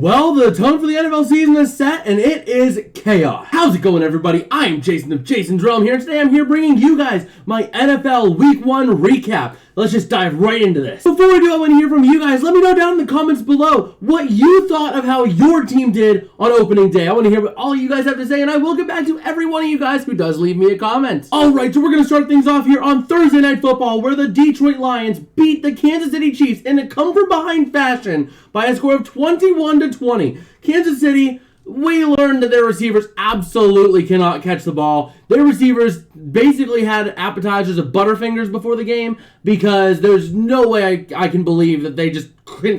Well, the tone for the NFL season is set, and it is chaos. How's it going, everybody? I'm Jason of Jason's Realm here, and today I'm here bringing you guys my NFL Week 1 recap. Let's just dive right into this. Before we do, I want to hear from you guys. Let me know down in the comments below what you thought of how your team did on opening day. I want to hear what all you guys have to say, and I will get back to every one of you guys who does leave me a comment. Alright, so we're going to start things off here on Thursday Night Football, where the Detroit Lions beat the Kansas City Chiefs in a come-from-behind fashion by a score of 21-20. Kansas City, we learned that their receivers absolutely cannot catch the ball. Their receivers basically had appetizers of Butterfingers before the game because there's no way I can believe that they just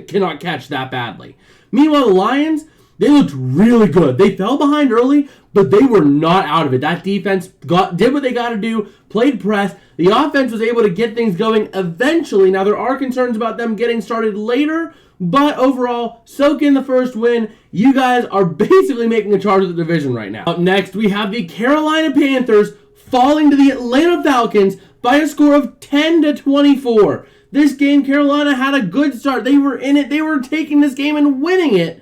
cannot catch that badly. Meanwhile, the Lions, they looked really good. They fell behind early, but they were not out of it. That defense did what they got to do, played press. The offense was able to get things going eventually. Now, there are concerns about them getting started later, but overall, soak in the first win. You guys are basically making a charge of the division right now. Up next, we have the Carolina Panthers falling to the Atlanta Falcons by a score of 10-24. This game, Carolina had a good start. They were in it. They were taking this game and winning it.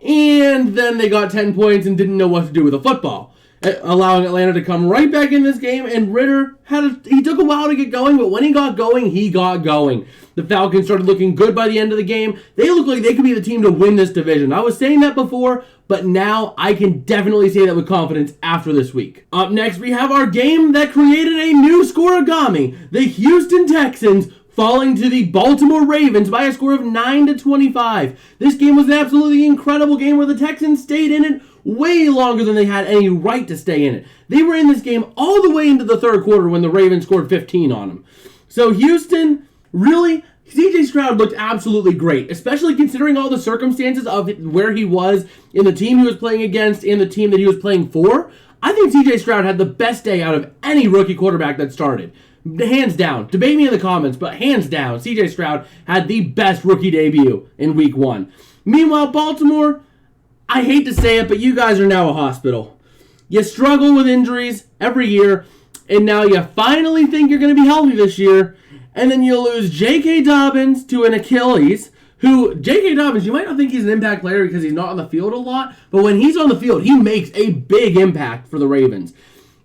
And then they got 10 points and didn't know what to do with the football, allowing Atlanta to come right back in this game. And Ritter he took a while to get going, but when he got going, he got going. The Falcons started looking good by the end of the game. They look like they could be the team to win this division. I was saying that before, but now I can definitely say that with confidence after this week. Up next, we have our game that created a new Scoragami. The Houston Texans falling to the Baltimore Ravens by a score of 9-25. This game was an absolutely incredible game where the Texans stayed in it way longer than they had any right to stay in it. They were in this game all the way into the third quarter when the Ravens scored 15 on them. So Houston, really, CJ Stroud looked absolutely great, especially considering all the circumstances of where he was in the team he was playing against and the team that he was playing for. I think CJ Stroud had the best day out of any rookie quarterback that started. Hands down. Debate me in the comments, but hands down, CJ Stroud had the best rookie debut in Week 1. Meanwhile, Baltimore, I hate to say it, but you guys are now a hospital. You struggle with injuries every year, and now you finally think you're going to be healthy this year, and then you lose J.K. Dobbins to an Achilles, who, J.K. Dobbins, you might not think he's an impact player because he's not on the field a lot, but when he's on the field, he makes a big impact for the Ravens.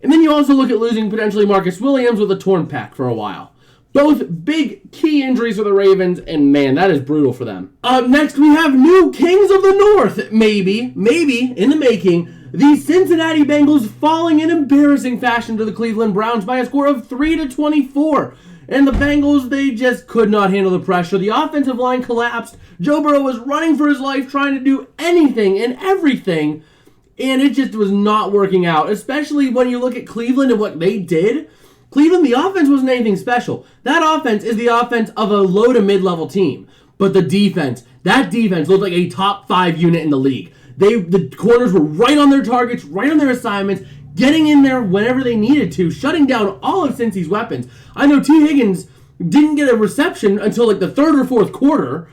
And then you also look at losing potentially Marcus Williams with a torn pec for a while. Both big key injuries for the Ravens, and man, that is brutal for them. Up next, we have new Kings of the North, maybe in the making. The Cincinnati Bengals falling in embarrassing fashion to the Cleveland Browns by a score of 3-24. And the Bengals, they just could not handle the pressure. The offensive line collapsed. Joe Burrow was running for his life, trying to do anything and everything, and it just was not working out, especially when you look at Cleveland and what they did. Cleveland, the offense wasn't anything special. That offense is the offense of a low to mid-level team. But the defense, that defense looked like a top 5 unit in the league. The corners were right on their targets, right on their assignments, getting in there whenever they needed to, shutting down all of Cincy's weapons. I know T. Higgins didn't get a reception until like the third or fourth quarter.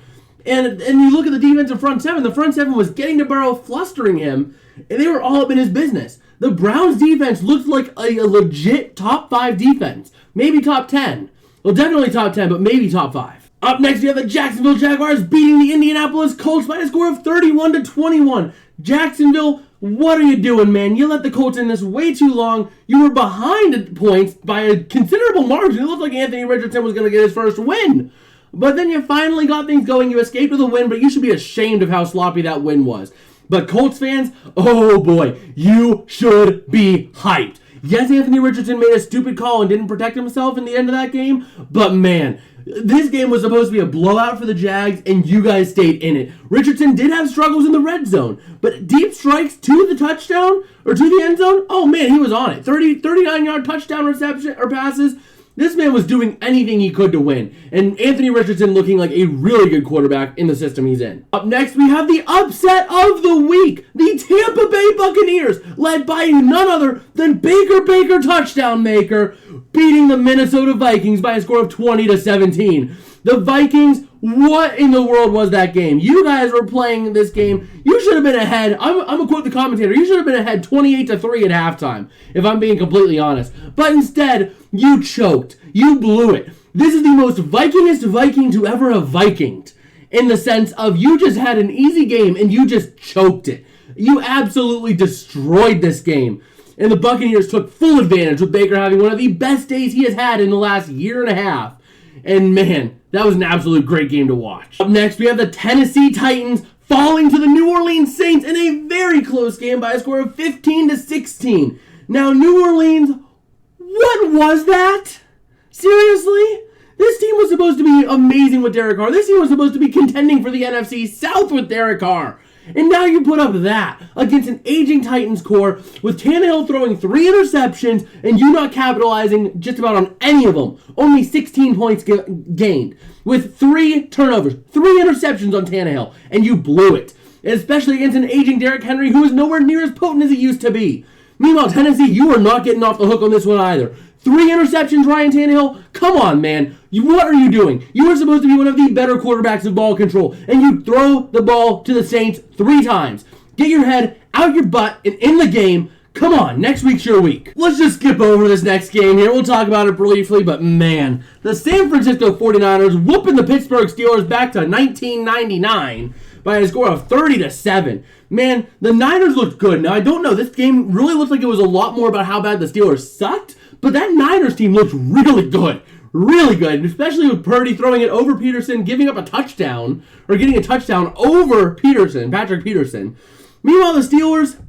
And you look at the defensive front seven. The front seven was getting to Burrow, flustering him, and they were all up in his business. The Browns' defense looked like a legit top 5 defense. Maybe top 10. Well, definitely top 10, but maybe top 5. Up next, we have the Jacksonville Jaguars beating the Indianapolis Colts by a score of 31-21. Jacksonville, what are you doing, man? You let the Colts in this way too long. You were behind at points by a considerable margin. It looked like Anthony Richardson was going to get his first win. But then you finally got things going. You escaped with a win, but you should be ashamed of how sloppy that win was. But Colts fans, oh boy, you should be hyped. Yes, Anthony Richardson made a stupid call and didn't protect himself in the end of that game, but man, this game was supposed to be a blowout for the Jags, and you guys stayed in it. Richardson did have struggles in the red zone, but deep strikes to the touchdown, or to the end zone, oh man, he was on it. 39-yard touchdown reception or passes. This man was doing anything he could to win, and Anthony Richardson looking like a really good quarterback in the system he's in. Up next, we have the upset of the week. The Tampa Bay Buccaneers, led by none other than Baker touchdown maker, beating the Minnesota Vikings by a score of 20-17. The Vikings, what in the world was that game? You guys were playing this game. You should have been ahead. I'm going to quote the commentator. You should have been ahead 28-3 at halftime, if I'm being completely honest. But instead, you choked. You blew it. This is the most Vikingest Viking to ever have Vikinged. in the sense of you just had an easy game and you just choked it. You absolutely destroyed this game. And the Buccaneers took full advantage with Baker having one of the best days he has had in the last year and a half. And man, that was an absolute great game to watch. Up next, we have the Tennessee Titans falling to the New Orleans Saints in a very close game by a score of 15-16. Now, New Orleans, what was that? Seriously? This team was supposed to be amazing with Derek Carr. This team was supposed to be contending for the NFC South with Derek Carr. And now you put up that against an aging Titans core with Tannehill throwing 3 interceptions and you not capitalizing just about on any of them. Only 16 points gained with 3 turnovers, 3 interceptions on Tannehill, and you blew it. And especially against an aging Derrick Henry who is nowhere near as potent as he used to be. Meanwhile, Tennessee, you are not getting off the hook on this one either. 3 interceptions, Ryan Tannehill? Come on, man. What are you doing? You are supposed to be one of the better quarterbacks of ball control, and you throw the ball to the Saints 3 times. Get your head out your butt and in the game. Come on, next week's your week. Let's just skip over this next game here. We'll talk about it briefly, but man, the San Francisco 49ers whooping the Pittsburgh Steelers back to 1999 by a score of 30-7. Man, the Niners looked good. Now, I don't know. This game really looked like it was a lot more about how bad the Steelers sucked, but that Niners team looked really good. Really good, especially with Purdy throwing it over Peterson, giving up a touchdown, or getting a touchdown over Patrick Peterson. Meanwhile, the Steelers,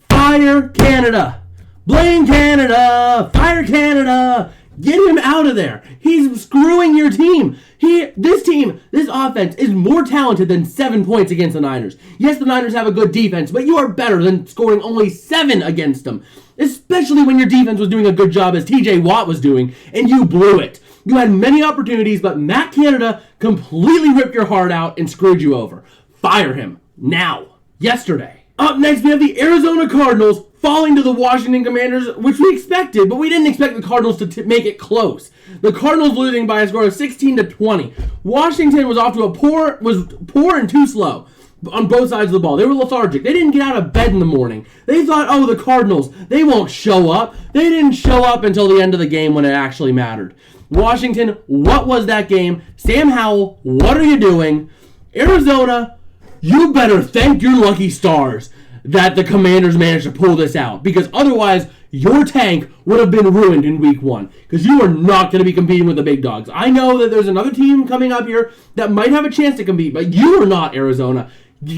fire Canada. Blame Canada. Fire Canada. Get him out of there. He's screwing your team. This offense is more talented than 7 points against the Niners. Yes, the Niners have a good defense, but you are better than scoring only 7 against them. Especially when your defense was doing a good job as TJ Watt was doing, and you blew it. You had many opportunities, but Matt Canada completely ripped your heart out and screwed you over. Fire him. Now. Yesterday. Up next, we have the Arizona Cardinals falling to the Washington Commanders, which we expected, but we didn't expect the Cardinals to make it close. The Cardinals losing by a score of 16-20. Washington was off to poor and too slow on both sides of the ball. They were lethargic. They didn't get out of bed in the morning. They thought, oh, the Cardinals, they won't show up. They didn't show up until the end of the game when it actually mattered. Washington, what was that game? Sam Howell, what are you doing? Arizona, you better thank your lucky stars that the Commanders managed to pull this out, because otherwise your tank would have been ruined in week 1, because you are not going to be competing with the big dogs. I know that there's another team coming up here that might have a chance to compete, but you are not Arizona.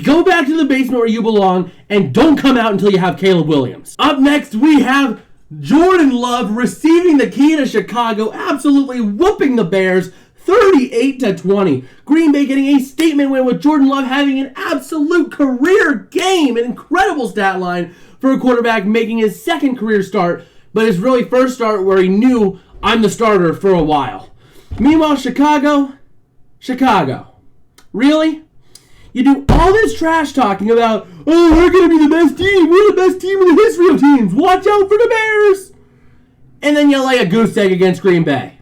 Go back to the basement where you belong and don't come out until you have Caleb Williams. Up next, we have Jordan Love receiving the key to Chicago, absolutely whooping the Bears 38-20. Green Bay getting a statement win with Jordan Love having an absolute career game, an incredible stat line for a quarterback making his second career start, but his really first start where he knew, I'm the starter for a while. Meanwhile, Chicago, really? You do all this trash talking about, oh, we're going to be the best team. We're the best team in the history of teams. Watch out for the Bears. And then you lay a goose egg against Green Bay.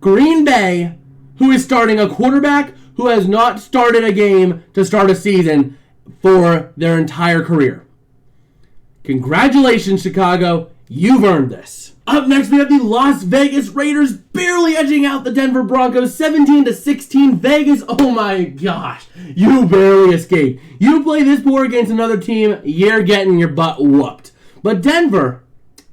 Green Bay, who is starting a quarterback who has not started a game to start a season for their entire career. Congratulations, Chicago. You've earned this. Up next, we have the Las Vegas Raiders barely edging out the Denver Broncos 17-16. Vegas, oh my gosh, you barely escaped. You play this poor against another team, you're getting your butt whooped. But Denver,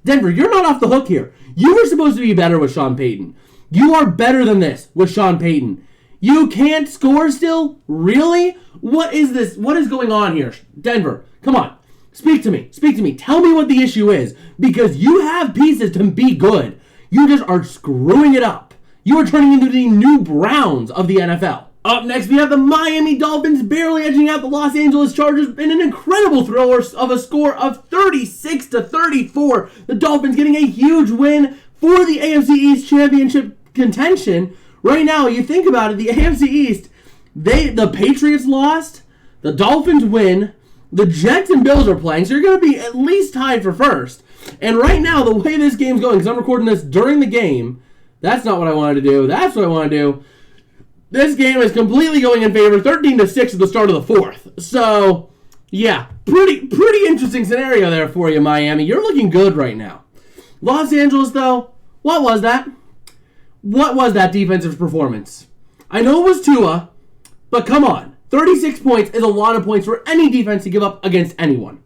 you're not off the hook here. You were supposed to be better with Sean Payton. You are better than this with Sean Payton. You can't score still? Really? What is this? What is going on here? Denver, come on. Speak to me. Tell me what the issue is. Because you have pieces to be good. You just are screwing it up. You are turning into the new Browns of the NFL. Up next, we have the Miami Dolphins barely edging out the Los Angeles Chargers in an incredible thriller of a score of 36-34. The Dolphins getting a huge win for the AFC East Championship contention. Right now, you think about it, the AFC East, the Patriots lost, the Dolphins win, the Jets and Bills are playing, so you're going to be at least tied for first. And right now, the way this game's going, because I'm recording this during the game, that's not what I wanted to do. That's what I want to do. This game is completely going in favor, 13-6 at the start of the fourth. So, yeah, pretty interesting scenario there for you, Miami. You're looking good right now. Los Angeles, though, what was that? What was that defensive performance? I know it was Tua, But come on, 36 points is a lot of points for any defense to give up against anyone.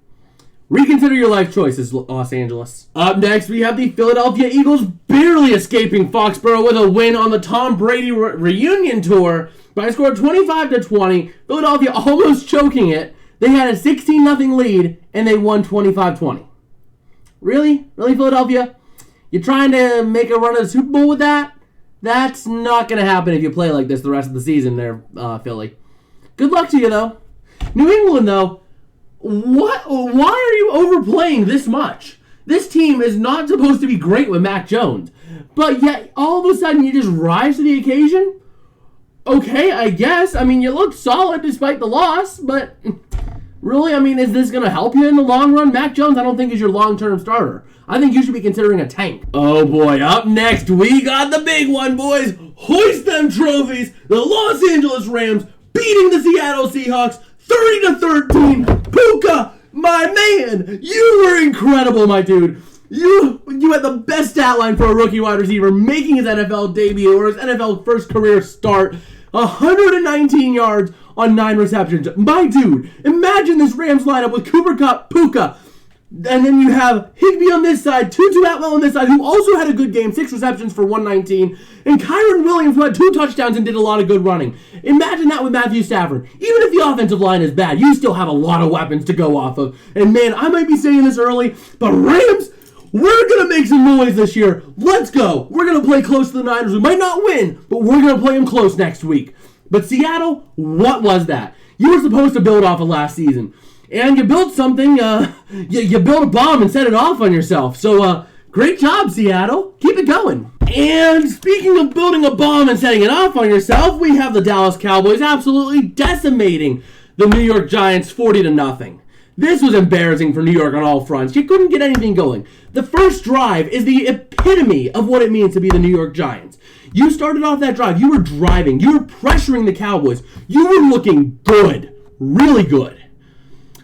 Reconsider your life choices, Los Angeles. Up next, we have the Philadelphia Eagles barely escaping Foxborough with a win on the Tom Brady reunion tour by a score of 25-20. Philadelphia almost choking it. They had a 16-0 lead, and they won 25-20. Really? Really, Philadelphia? You're trying to make a run of the Super Bowl with that? That's not going to happen if you play like this the rest of the season there, Philly. Good luck to you, though. New England, though. What? Why are you overplaying this much? This team is not supposed to be great with Mac Jones. But yet, all of a sudden, you just rise to the occasion? Okay, I guess. I mean, you look solid despite the loss, but really, I mean, is this going to help you in the long run? Mac Jones, I don't think, is your long-term starter. I think you should be considering a tank. Oh, boy. Up next, we got the big one, boys. Hoist them trophies. The Los Angeles Rams beating the Seattle Seahawks 30-13. Puka, my man, you were incredible, my dude. You had the best stat line for a rookie wide receiver making his NFL debut or his NFL first career start. 119 yards on 9 receptions. My dude, imagine this Rams lineup with Cooper Kupp, Puka, and then you have Higbee on this side, Tutu Atwell on this side, who also had a good game, 6 receptions for 119, and Kyron Williams, who had 2 touchdowns and did a lot of good running. Imagine that with Matthew Stafford. Even if the offensive line is bad, you still have a lot of weapons to go off of. And man, I might be saying this early, but Rams, we're going to make some noise this year. Let's go. We're going to play close to the Niners. We might not win, but we're going to play them close next week. But Seattle, what was that? You were supposed to build off of last season. And you built something, you built a bomb and set it off on yourself. So, great job, Seattle. Keep it going. And speaking of building a bomb and setting it off on yourself, we have the Dallas Cowboys absolutely decimating the New York Giants 40-0. This was embarrassing for New York on all fronts. You couldn't get anything going. The first drive is the epitome of what it means to be the New York Giants. You started off that drive. You were driving. You were pressuring the Cowboys. You were looking good. Really good.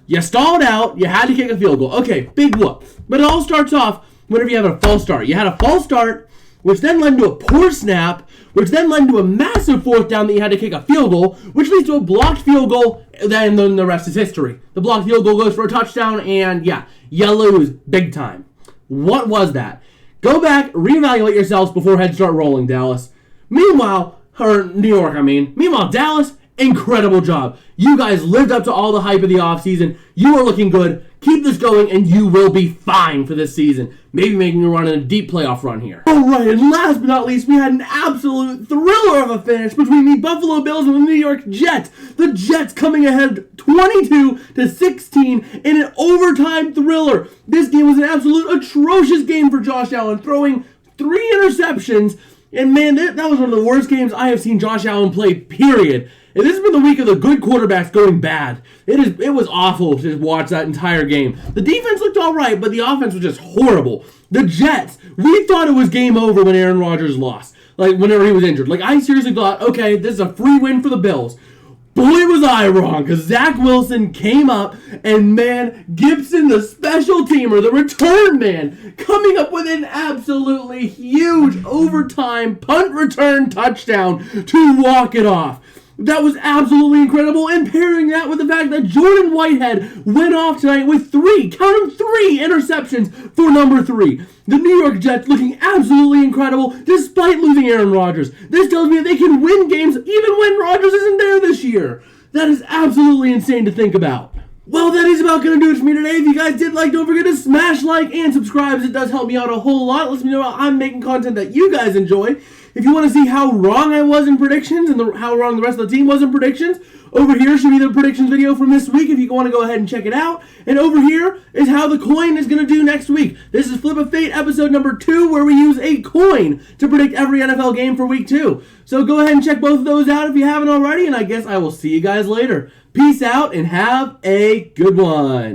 You stalled out. You had to kick a field goal. Okay, big whoop. But it all starts off whenever you have a false start. You had a false start, which then led to a poor snap, which then led to a massive 4th down that you had to kick a field goal, which leads to a blocked field goal, then the rest is history. The blocked field goal goes for a touchdown, and yeah, you lose big time. What was that? Go back, reevaluate yourselves before heads start rolling, Dallas. Meanwhile, Dallas, incredible job. You guys lived up to all the hype of the offseason. You are looking good. Keep this going, and you will be fine for this season. Maybe making a run in a deep playoff run here. All right, and last but not least, we had an absolute thriller of a finish between the Buffalo Bills and the New York Jets. The Jets coming ahead 22-16 in an overtime thriller. This game was an absolute atrocious game for Josh Allen, throwing 3 interceptions. And man, that was one of the worst games I have seen Josh Allen play, period. And this has been the week of the good quarterbacks going bad. It was awful to watch that entire game. The defense looked all right, but the offense was just horrible. The Jets, we thought it was game over when Aaron Rodgers lost. Like, whenever he was injured. Like, I seriously thought, okay, this is a free win for the Bills. Boy, was I wrong, because Zach Wilson came up, and man, Gibson, the special teamer, the return man, coming up with an absolutely huge overtime punt return touchdown to walk it off. That was absolutely incredible, and pairing that with the fact that Jordan Whitehead went off tonight with 3 interceptions for number 3. The New York Jets looking absolutely incredible despite losing Aaron Rodgers. This tells me that they can win games even when Rodgers isn't there this year. That is absolutely insane to think about. Well, that is about going to do it for me today. If you guys did like, don't forget to smash like and subscribe, as it does help me out a whole lot. It lets me know I'm making content that you guys enjoy. If you want to see how wrong I was in predictions and how wrong the rest of the team was in predictions, over here should be the predictions video from this week if you want to go ahead and check it out. And over here is how the coin is going to do next week. This is Flip of Fate episode number 2, where we use a coin to predict every NFL game for week 2. So go ahead and check both of those out if you haven't already, and I guess I will see you guys later. Peace out and have a good one.